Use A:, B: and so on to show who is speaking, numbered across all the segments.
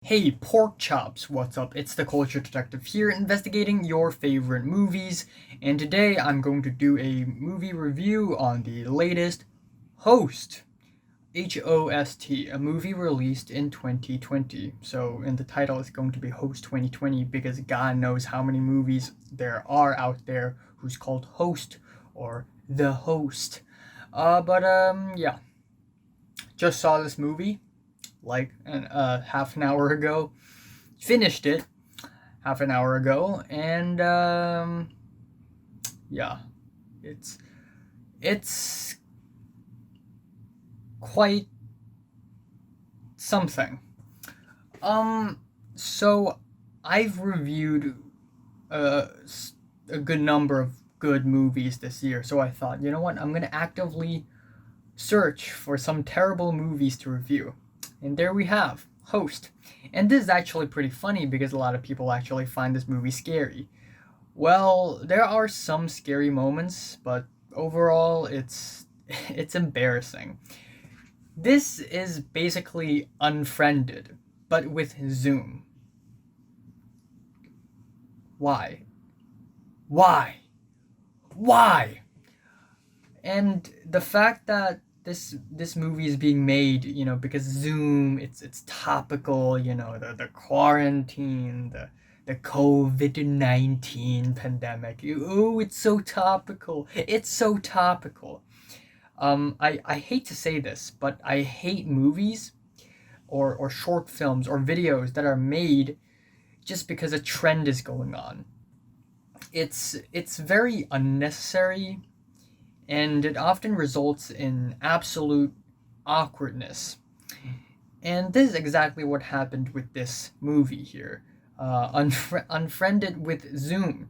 A: Hey, pork chops, what's up? It's the Culture Detective here, investigating your favorite movies, and today I'm going to do a movie review on the latest Host, Host, a movie released in 2020. So, in the title, it's going to be Host 2020 because God knows how many movies there are out there who's called Host or The Host. Yeah, just saw this movie like half an hour ago. Finished it half an hour ago, and yeah, it's it's quite something. So I've reviewed uh, a good number of good movies this year, so I thought, you know what, I'm gonna actively search for some terrible movies to review. And there we have Host. And this is actually pretty funny because a lot of people actually find this movie scary. Well, there are some scary moments, but overall it's embarrassing. This is basically Unfriended, but with Zoom. Why? Why? Why? And the fact that this movie is being made, because Zoom, it's topical, the quarantine, the COVID-19 pandemic. Oh, it's so topical. It's so topical. I hate to say this, but I hate movies or short films or videos that are made just because a trend is going on. It's very unnecessary, and it often results in absolute awkwardness. And this is exactly what happened with this movie here. Unfriended with Zoom.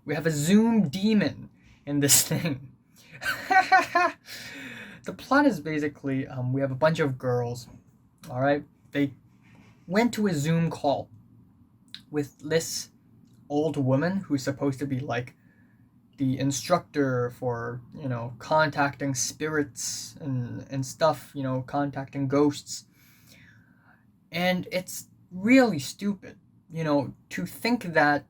A: We have a Zoom demon in this thing. The plot is basically we have a bunch of girls, alright? They went to a Zoom call with this old woman who's supposed to be like the instructor for contacting spirits and stuff, contacting ghosts. And it's really stupid, to think that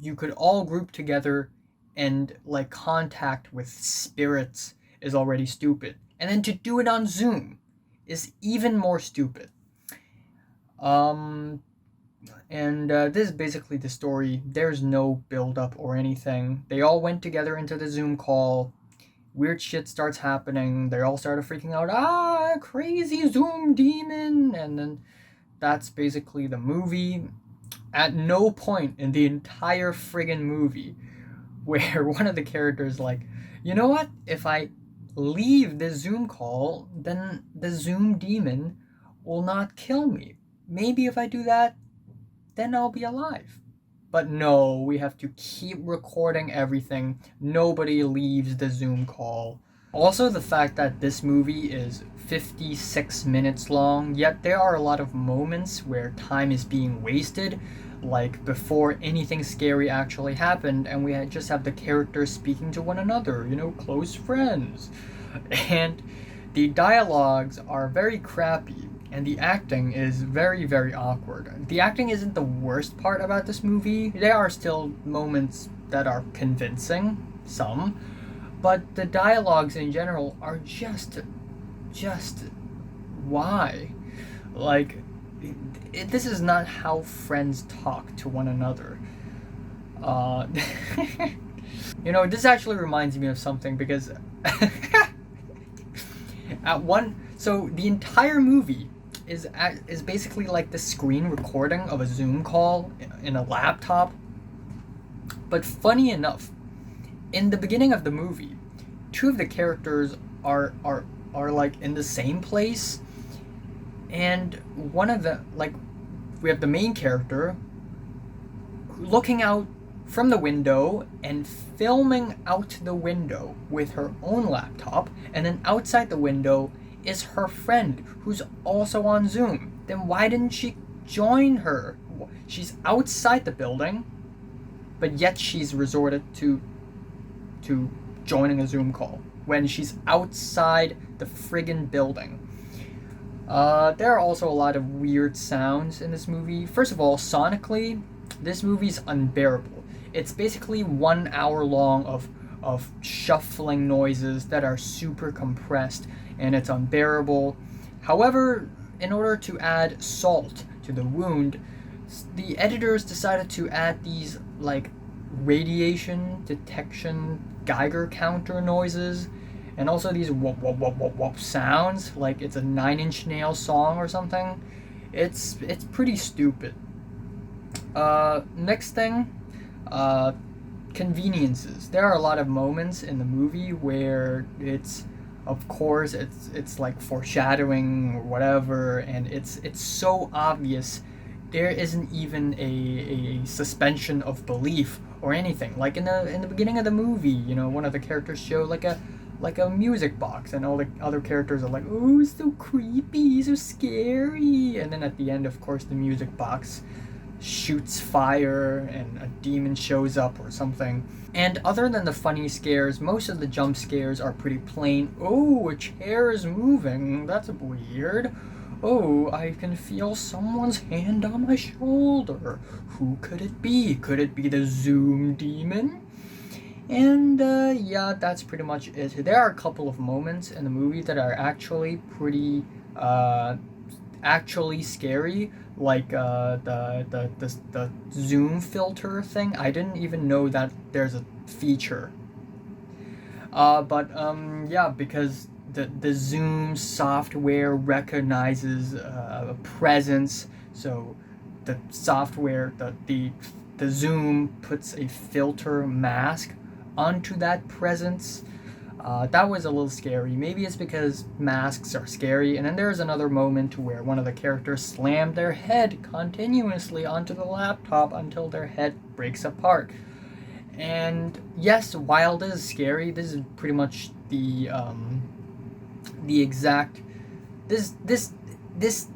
A: you could all group together and like contact with spirits is already stupid, and then to do it on Zoom is even more stupid. um and this is basically the story. There's no build up or anything. They all went together into the Zoom call. Weird shit starts happening. They all started freaking out. Ah, crazy Zoom demon. And then that's basically the movie. At no point in the entire friggin' movie where one of the characters like, you know what? If I leave the Zoom call, then the Zoom demon will not kill me. Maybe if I do that, then I'll be alive. But no, we have to keep recording everything. Nobody leaves the Zoom call. Also, the fact that this movie is 56 minutes long, yet there are a lot of moments where time is being wasted, like before anything scary actually happened, and we just have the characters speaking to one another, close friends. And the dialogues are very crappy, and the acting is very, very awkward. The acting isn't the worst part about this movie. There are still moments that are convincing, some, but the dialogues in general are just why? Like, this is not how friends talk to one another. Uh, this actually reminds me of something because so the entire movie is basically like the screen recording of a Zoom call in a laptop. But funny enough, in the beginning of the movie, two of the characters are like in the same place, and one of the like we have the main character looking out from the window and filming out the window with her own laptop, and then outside the window is her friend who's also on Zoom. Then why didn't she join her? She's outside the building, but yet she's resorted to joining a Zoom call when she's outside the friggin' building. There are also a lot of weird sounds in this movie. First of all, sonically, this movie's unbearable. It's basically 1 hour long of shuffling noises that are super compressed, and it's unbearable. However, in order to add salt to the wound, the editors decided to add these like radiation detection Geiger counter noises, and also these whoop whoop whoop whoop whoop sounds like it's a Nine Inch Nails song or something. It's pretty stupid. Next thing, uh, conveniences. There are a lot of moments in the movie where of course, it's like foreshadowing or whatever, and it's so obvious. There isn't even a suspension of belief or anything. Like in the beginning of the movie, one of the characters show like a music box, and all the other characters are like, "Oh, it's so creepy, so scary." And then at the end, of course, the music box shoots fire and a demon shows up or something. And other than the funny scares, most of the jump scares are pretty plain. Oh, a chair is moving. That's weird. Oh, I can feel someone's hand on my shoulder. Who could it be? Could it be the Zoom demon? And yeah, that's pretty much it. There are a couple of moments in the movie that are actually pretty actually scary, like the zoom filter thing. I didn't even know that there's a feature. But yeah, because the zoom software recognizes a presence, so the software the zoom puts a filter mask onto that presence. That was a little scary. Maybe it's because masks are scary. And then there's another moment where one of the characters slammed their head continuously onto the laptop until their head breaks apart. And yes, while this is scary, this is pretty much the exact this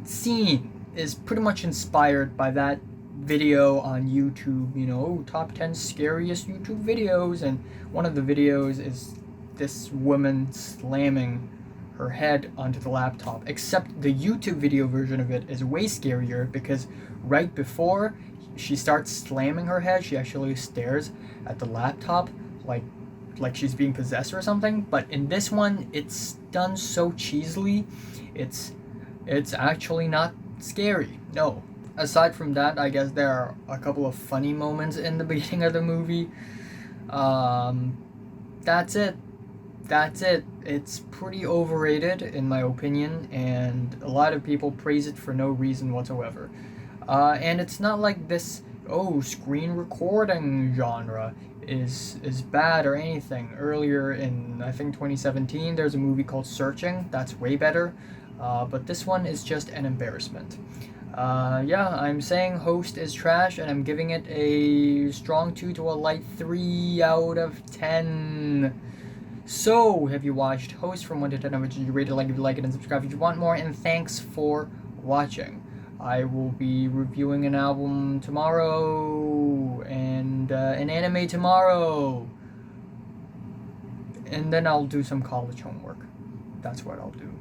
A: scene is pretty much inspired by that video on YouTube. Top 10 scariest YouTube videos, and one of the videos is this woman slamming her head onto the laptop. Except the YouTube video version of it is way scarier, because right before she starts slamming her head, she actually stares at the laptop like she's being possessed or something. But in this one, it's done so cheesily, it's actually not scary. No. Aside from that, I guess there are a couple of funny moments in the beginning of the movie. That's it. It's pretty overrated in my opinion, and a lot of people praise it for no reason whatsoever. And it's not like this screen recording genre is bad or anything. Earlier in, I think, 2017, there's a movie called Searching that's way better, but this one is just an embarrassment. Yeah, I'm saying Host is trash, and I'm giving it a strong 2 to a light 3 out of 10. So, have you watched Host from 1 to 10? How much did you rate it? If you like it, and subscribe if you want more. And thanks for watching. I will be reviewing an album tomorrow, and an anime tomorrow. And then I'll do some college homework. That's what I'll do.